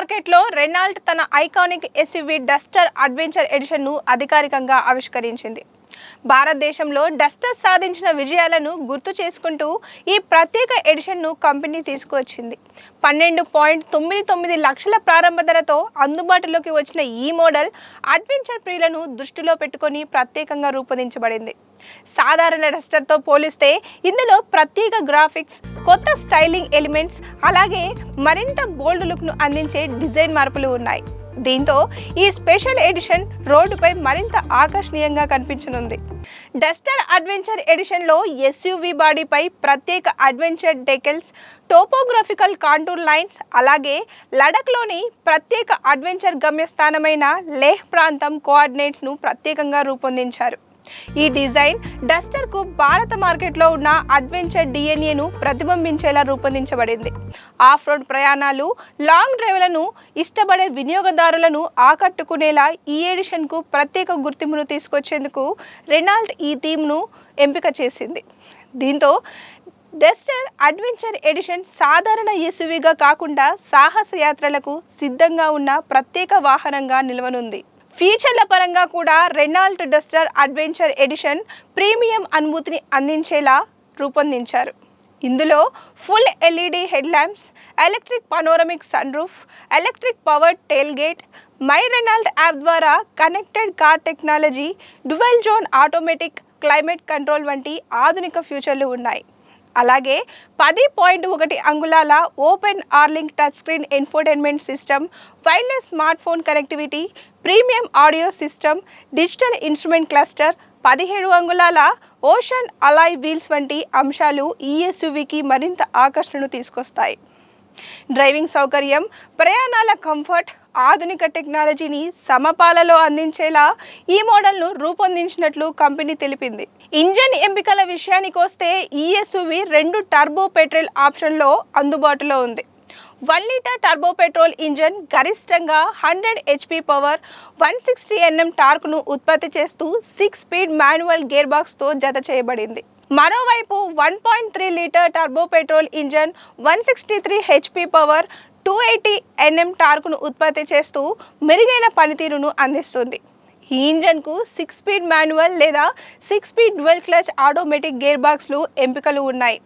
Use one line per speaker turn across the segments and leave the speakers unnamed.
మార్కెట్లో రెనాల్ట్ తన iconic SUV Duster adventure ఎడిషన్ను అధికారికంగా ఆవిష్కరించింది. భారతదేశంలో డస్టర్ సాధించిన విజయాలను గుర్తు చేసుకుంటూ ఈ ప్రత్యేక ఎడిషన్ను కంపెనీ తీసుకువచ్చింది. 12.99 లక్షల ప్రారంభ ధరతో అందుబాటులోకి వచ్చిన ఈ మోడల్ అడ్వెంచర్ ప్రియులను దృష్టిలో పెట్టుకొని ప్రత్యేకంగా రూపొందించబడింది. సాధారణ డస్టర్తో పోలిస్తే ఇందులో ప్రత్యేక గ్రాఫిక్స్, కొత్త స్టైలింగ్ ఎలిమెంట్స్, అలాగే మరింత బోల్డ్ లుక్ను అందించే డిజైన్ మార్పులు ఉన్నాయి. దీంతో ఈ స్పెషల్ ఎడిషన్ రోడ్డుపై మరింత ఆకర్షణీయంగా కనిపించనుంది. డస్టర్ అడ్వెంచర్ ఎడిషన్లో ఎస్యూవీ బాడీపై ప్రత్యేక అడ్వెంచర్ డెకెల్స్, టోపోగ్రఫికల్ కాంటూర్ లైన్స్, అలాగే లడఖ్లోని ప్రత్యేక అడ్వెంచర్ గమ్యస్థానమైన లేహ్ ప్రాంతం కోఆర్డినేట్స్ను ప్రత్యేకంగా రూపొందించారు. ఈ డిజైన్ డస్టర్కు భారత మార్కెట్లో ఉన్న అడ్వెంచర్ డిఎన్ఏను ప్రతిబింబించేలా రూపొందించబడింది. ఆఫ్ రోడ్ ప్రయాణాలు, లాంగ్ డ్రైవ్లను ఇష్టపడే వినియోగదారులను ఆకట్టుకునేలా ఈ ఎడిషన్కు ప్రత్యేక గుర్తింపును తీసుకొచ్చేందుకు రెనాల్ట్ ఈ థీమ్ను ఎంపిక చేసింది. దీంతో డస్టర్ అడ్వెంచర్ ఎడిషన్ సాధారణ ఎస్యూవీగా కాకుండా సాహస యాత్రలకు సిద్ధంగా ఉన్న ప్రత్యేక వాహనంగా నిలవనుంది. ఫీచర్ల పరంగా కూడా Renault Duster adventure edition premium అనుభూతిని అందించేలా రూపొందించారు. ఇందులో full LED head lamps, electric panoramic sun roof, electric powered tail gate, my Renault app ద్వారా connected car technology, dual zone automatic climate control వంటి ఆధునిక ఫీచర్లు ఉన్నాయి. అలాగే 10.1 అంగుళాల open R link touch screen infotainment system, wireless smart phone connectivity, premium audio system, digital instrument cluster, 17 అంగుళాల ocean alloy wheels వంటి అంశాలు ఈ ఎస్యూవీకి మరింత ఆకర్షణను తీసుకొస్తాయి. డ్రైవింగ్ సౌకర్యం, ప్రయాణాల కంఫర్ట్, ఆధునిక టెక్నాలజీని సమపాలలో అందించేలా ఈ మోడల్ను రూపొందించినట్లు కంపెనీ తెలిపింది. ఇంజన్ ఎంపికల విషయానికి వస్తే ఈ ఎస్యూవీ 2 టర్బో పెట్రోల్ ఆప్షన్లో అందుబాటులో ఉంది. 1 లీటర్ టర్బో పెట్రోల్ ఇంజన్ గరిష్టంగా 100 HP పవర్, 160 Nm టార్క్ను ఉత్పత్తి చేస్తూ 6 స్పీడ్ మాన్యువల్ గేర్ బాక్స్తో జత చేయబడింది. మరోవైపు 1.3 litre turbo petrol engine 163 HP power, 280 Nm టార్క్ను ఉత్పత్తి చేస్తూ మెరుగైన పనితీరును అందిస్తుంది. ఈ ఇంజన్కు 6 స్పీడ్ మాన్యువల్ లేదా 6 speed dual clutch automatic gear బాక్స్లు ఎంపికలు ఉన్నాయి.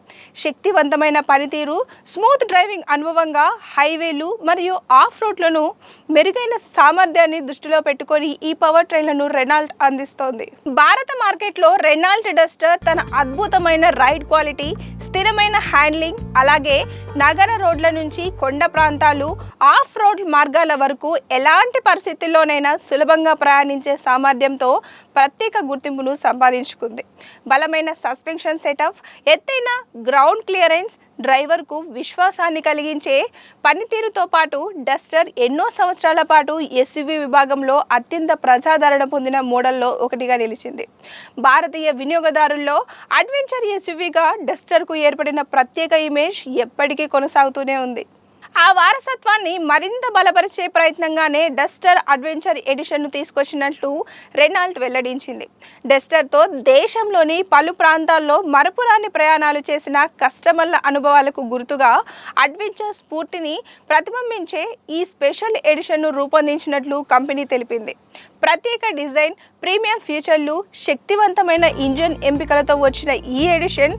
శక్తివంతమైన పనితీరు, స్మూత్ డ్రైవింగ్ అనుభవంగా హైవేలు మరియు ఆఫ్ రోడ్లను మెరుగైన సామర్థ్యాన్ని దృష్టిలో పెట్టుకొని ఈ పవర్ ట్రైన్లను రెనాల్ట్ అందిస్తోంది. భారత మార్కెట్లో రెనాల్ట్ డస్టర్ తన అద్భుతమైన రైడ్ క్వాలిటీ, స్థిరమైన హ్యాండ్లింగ్, అలాగే నగర రోడ్ల నుంచి కొండ ప్రాంతాలు, ఆఫ్ రోడ్ మార్గాల వరకు ఎలాంటి పరిస్థితుల్లోనైనా సులభంగా ప్రయాణించే సామర్థ్యంతో ప్రత్యేక గుర్తింపును సంపాదించుకుంది. బలమైన సస్పెన్షన్ సెటప్, ఎత్తైన గ్రౌండ్ క్లియరెన్స్, డ్రైవర్కు విశ్వాసాన్ని కలిగించే పనితీరుతో పాటు డస్టర్ ఎన్నో సంవత్సరాల పాటు ఎస్యూవీ విభాగంలో అత్యంత ప్రజాదరణ పొందిన మోడల్లో ఒకటిగా నిలిచింది. భారతీయ వినియోగదారుల్లో అడ్వెంచర్ ఎస్యూవీగా డస్టర్కు ఏర్పడిన ప్రత్యేక ఇమేజ్ ఎప్పటికీ కొనసాగుతూనే ఉంది. ఆ వారసత్వాన్ని మరింత బలపరిచే ప్రయత్నంగానే డస్టర్ అడ్వెంచర్ ఎడిషన్ను తీసుకొచ్చినట్లు రెనాల్ట్ వెల్లడించింది. డస్టర్తో దేశంలోని పలు ప్రాంతాల్లో మరపురాని ప్రయాణాలు చేసిన కస్టమర్ల అనుభవాలకు గుర్తుగా అడ్వెంచర్ స్ఫూర్తిని ప్రతిబింబించే ఈ స్పెషల్ ఎడిషన్ను రూపొందించినట్లు కంపెనీ తెలిపింది. ప్రత్యేక డిజైన్, ప్రీమియం ఫీచర్లు, శక్తివంతమైన ఇంజిన్ ఎంపికలతో వచ్చిన ఈ ఎడిషన్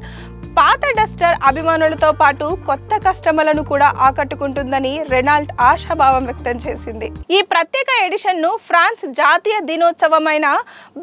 పాత డస్టర్ అభిమానులతో పాటు కొత్త కస్టమర్లను కూడా ఆకట్టుకుంటుందని రెనాల్ట్ ఆశాభావం వ్యక్తం చేసింది. ఈ ప్రత్యేక ఎడిషన్ను ఫ్రాన్స్ జాతీయ దినోత్సవమైన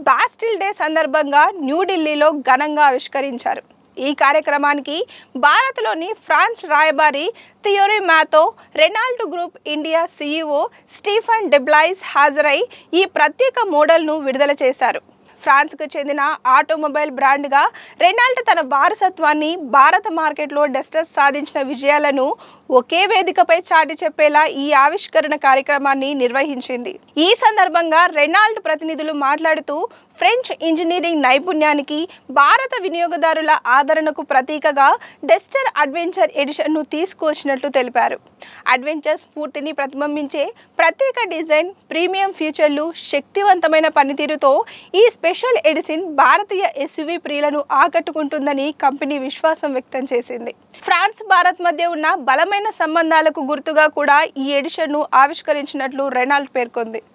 బాస్టిల్ డే సందర్భంగా న్యూఢిల్లీలో ఘనంగా ఆవిష్కరించారు. ఈ కార్యక్రమానికి భారత్లోని ఫ్రాన్స్ రాయబారి Thierry Mathou, Renault group India CEO Stephen Deblaise హాజరై ఈ ప్రత్యేక మోడల్ను విడుదల చేశారు. ఫ్రాన్స్కు చెందిన ఆటోమొబైల్ బ్రాండ్గా రెనాల్ట్ తన వారసత్వాన్ని, భారత మార్కెట్లో డస్టర్ సాధించిన విజయాలను ఒకే వేదికపై చాటి చెప్పేలా ఈ ఆవిష్కరణ కార్యక్రమాన్ని నిర్వహించింది. ఈ సందర్భంగా రెనాల్ట్ ప్రతినిధులు మాట్లాడుతూ ఫ్రెంచ్ ఇంజనీరింగ్ నైపుణ్యానికి, భారత వినియోగదారుల ఆదరణకు ప్రతీకగా డస్టర్ అడ్వెంచర్ ఎడిషన్ను తీసుకువచ్చినట్లు తెలిపారు. అడ్వెంచర్ స్ఫూర్తిని ప్రతిబింబించే ప్రత్యేక డిజైన్, ప్రీమియం ఫీచర్లు, శక్తివంతమైన పనితీరుతో ఈ స్పెషల్ ఎడిషన్ భారతీయ ఎస్యూవీ ప్రియులను ఆకట్టుకుంటుందని కంపెనీ విశ్వాసం వ్యక్తం చేసింది. ఫ్రాన్స్, భారత్ మధ్య ఉన్న బలమైన సంబంధాలకు గుర్తుగా కూడా ఈ ఎడిషన్ను ఆవిష్కరించినట్లు రెనాల్ట్ పేర్కొంది.